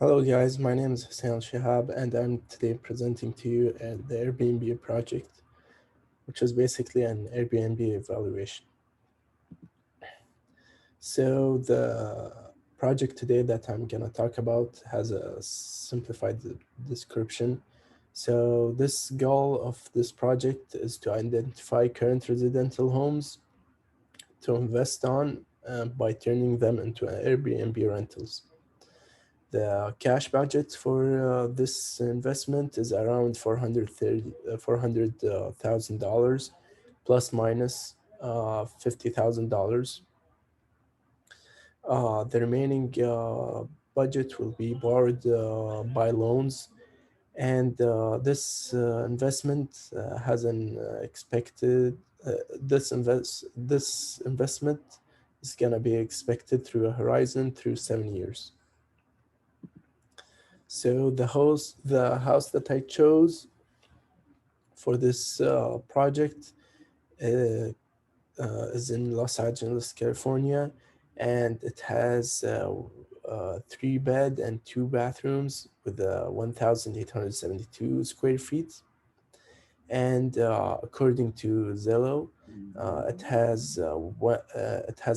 Hello guys, my name is Al-Shehab and I'm today presenting to you the Airbnb project, which is basically an Airbnb evaluation. So the project today that I'm gonna talk about has a simplified description. So this goal of this project is to identify current residential homes to invest on by turning them into Airbnb rentals. The cash budget for this investment is around $400,000 plus minus $50,000. The remaining budget will be borrowed by loans, and this investment has an expected this investment is gonna be expected through a horizon through 7 years. So the house that I chose for this project uh, is in Los Angeles, California, and it has 3 bed and 2 bathrooms with 1,872 square feet. And according to Zillow, it has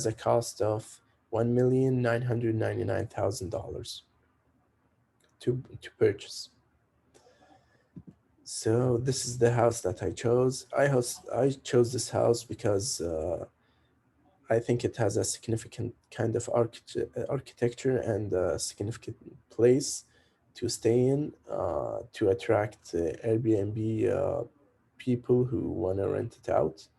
a cost of $1,999,000 to purchase. So this is the house that I chose. I chose this house because I think it has a significant kind of architecture and a significant place to stay in to attract Airbnb people who want to rent it out.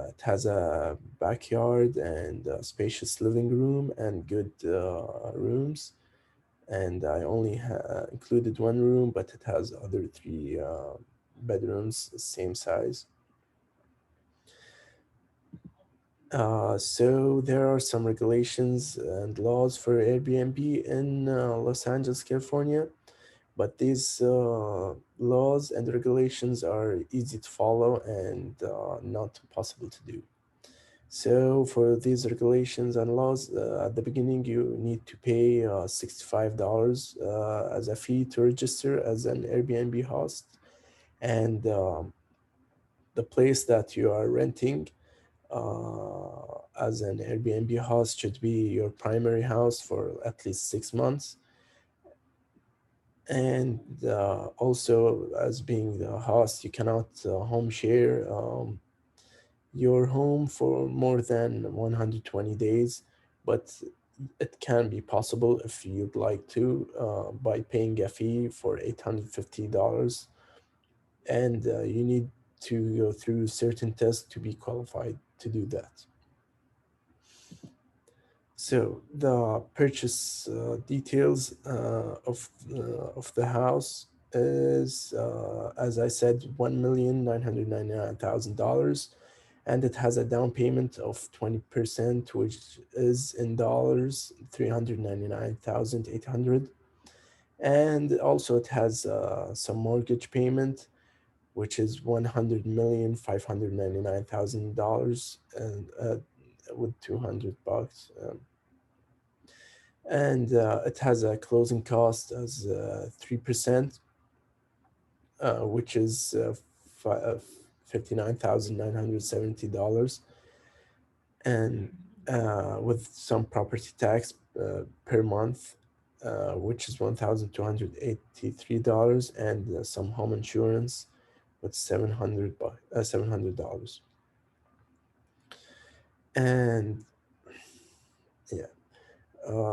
It has a backyard and a spacious living room and good rooms, and I only included one room, but it has other 3 bedrooms, same size. So there are some regulations and laws for Airbnb in Los Angeles, California, but these laws and regulations are easy to follow and not possible to do. So for these regulations and laws, at the beginning you need to pay $65 as a fee to register as an Airbnb host, and the place that you are renting as an Airbnb host should be your primary house for at least 6 months. And also, as being the host, you cannot home share your home for more than 120 days, but it can be possible if you'd like to by paying a fee for $850, and you need to go through certain tests to be qualified to do that. So the purchase details of the house is, as I said, $1,999,000, and it has a down payment of 20%, which is in dollars 399,800, and also it has some mortgage payment, which is $100,599,000 and with $200. And it has a closing cost as 3%, which is $59,970, and with some property tax per month, which is $1,283, and some home insurance with $700. And yeah,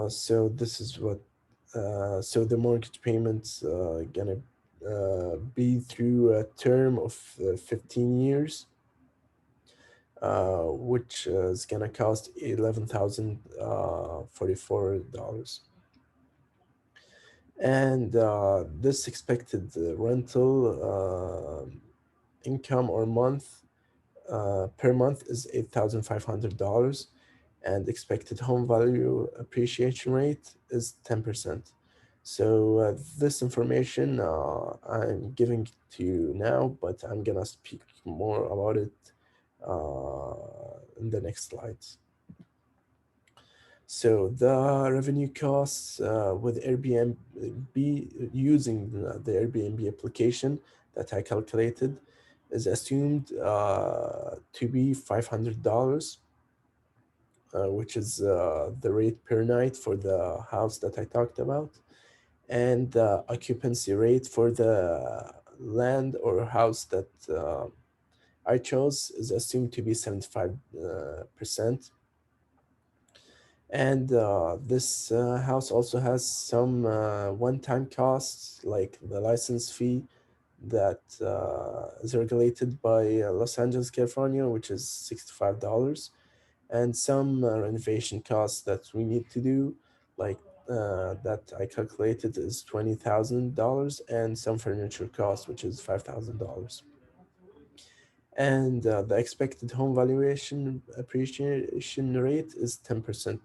so this is what so the mortgage payments gonna be through a term of 15 years, which is gonna cost $11,044. And this expected rental income or month per month is $8,500, and expected home value appreciation rate is 10%. So this information I'm giving to you now, but I'm gonna speak more about it in the next slides. So the revenue costs with Airbnb, using the Airbnb application that I calculated, is assumed to be $500, which is the rate per night for the house that I talked about, and the occupancy rate for the land or house that I chose is assumed to be 75%. And this house also has some one-time costs, like the license fee that is regulated by Los Angeles, California, which is $65, and some renovation costs that we need to do, like that I calculated is $20,000, and some furniture cost, which is $5,000. And the expected home valuation appreciation rate is 10%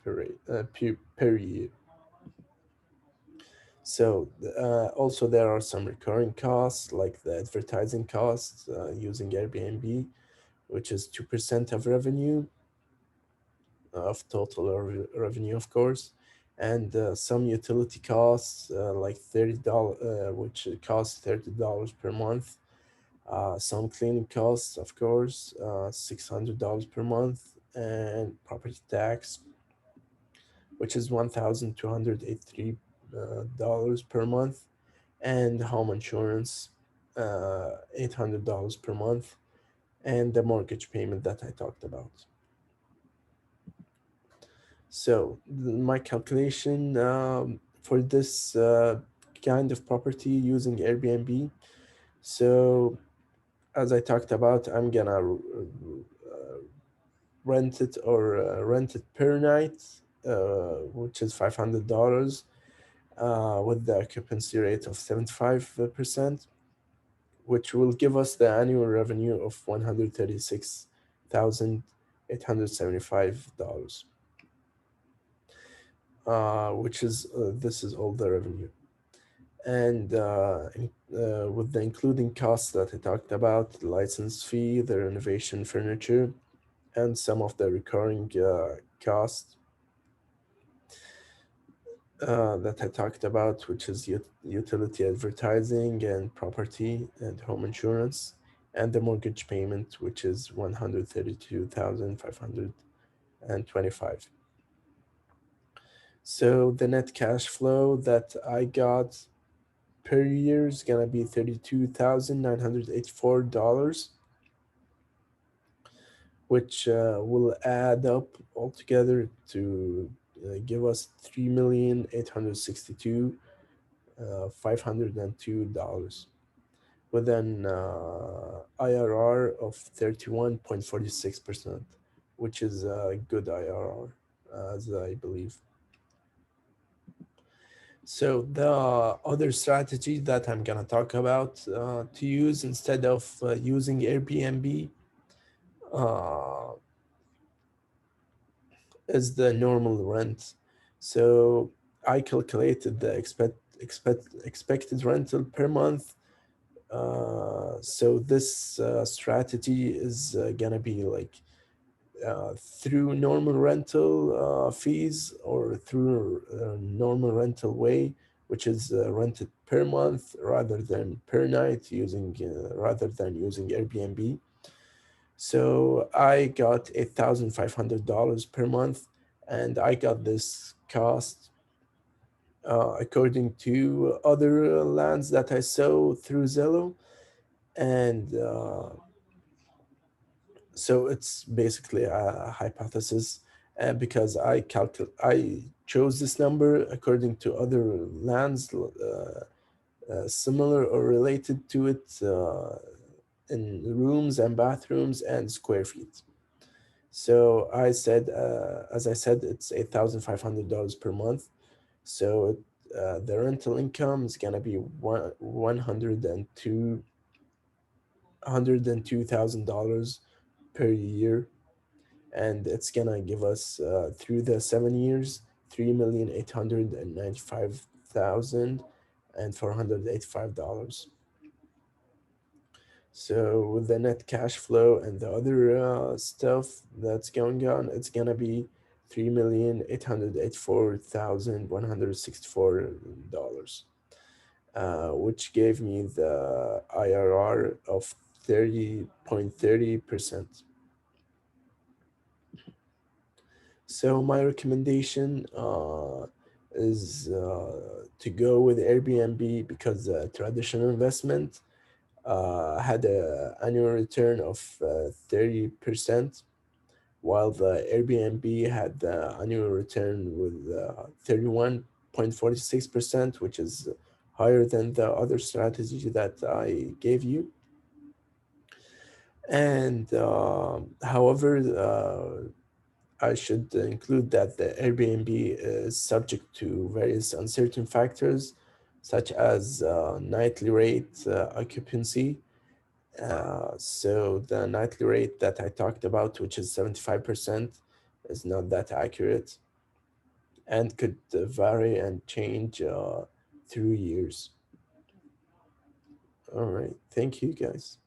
per year. So also there are some recurring costs like the advertising costs using Airbnb, which is 2% of revenue, of total revenue, of course, and some utility costs like $30, which costs $30 per month. Some cleaning costs, of course, $600 per month, and property tax, which is $1,283 per month, and home insurance, $800 per month, and the mortgage payment that I talked about. So my calculation for this kind of property using Airbnb. So as I talked about, I'm gonna rent it or rent it per night, which is $500, with the occupancy rate of 75%, which will give us the annual revenue of $136,875, which is this is all the revenue. And with the including costs that I talked about, the license fee, the renovation furniture, and some of the recurring costs that I talked about, which is utility advertising and property and home insurance, and the mortgage payment, which is 132,525. So the net cash flow that I got per year is gonna be $32,984, which will add up altogether to give us 3,862 $502, with an IRR of 31.46%, which is a good IRR, as I believe. So the other strategy that I'm gonna talk about to use instead of using Airbnb uh, is the normal rent. So I calculated the expected rental per month. So this strategy is gonna be like through normal rental fees, or through normal rental way, which is rented per month rather than per night, using rather than using Airbnb. So I got $8,500 per month, and I got this cost according to other lands that I saw through Zillow, and so it's basically a hypothesis, because I chose this number according to other lands similar or related to it in rooms and bathrooms and square feet. So I said, as I said, it's $8,500 per month. So the rental income is gonna be $102,000 per year, and it's gonna give us through the 7 years 3,895,485. So with the net cash flow and the other stuff that's going on, it's gonna be $3,884,164, which gave me the IRR of 30.30%. So my recommendation is to go with Airbnb because traditional investment had an annual return of 30%, while the Airbnb had the annual return with 31.46%, which is higher than the other strategy that I gave you. And however, I should include that the Airbnb is subject to various uncertain factors, such as nightly rate, occupancy. So the nightly rate that I talked about, which is 75%, is not that accurate and could vary and change through years. All right. Thank you, guys.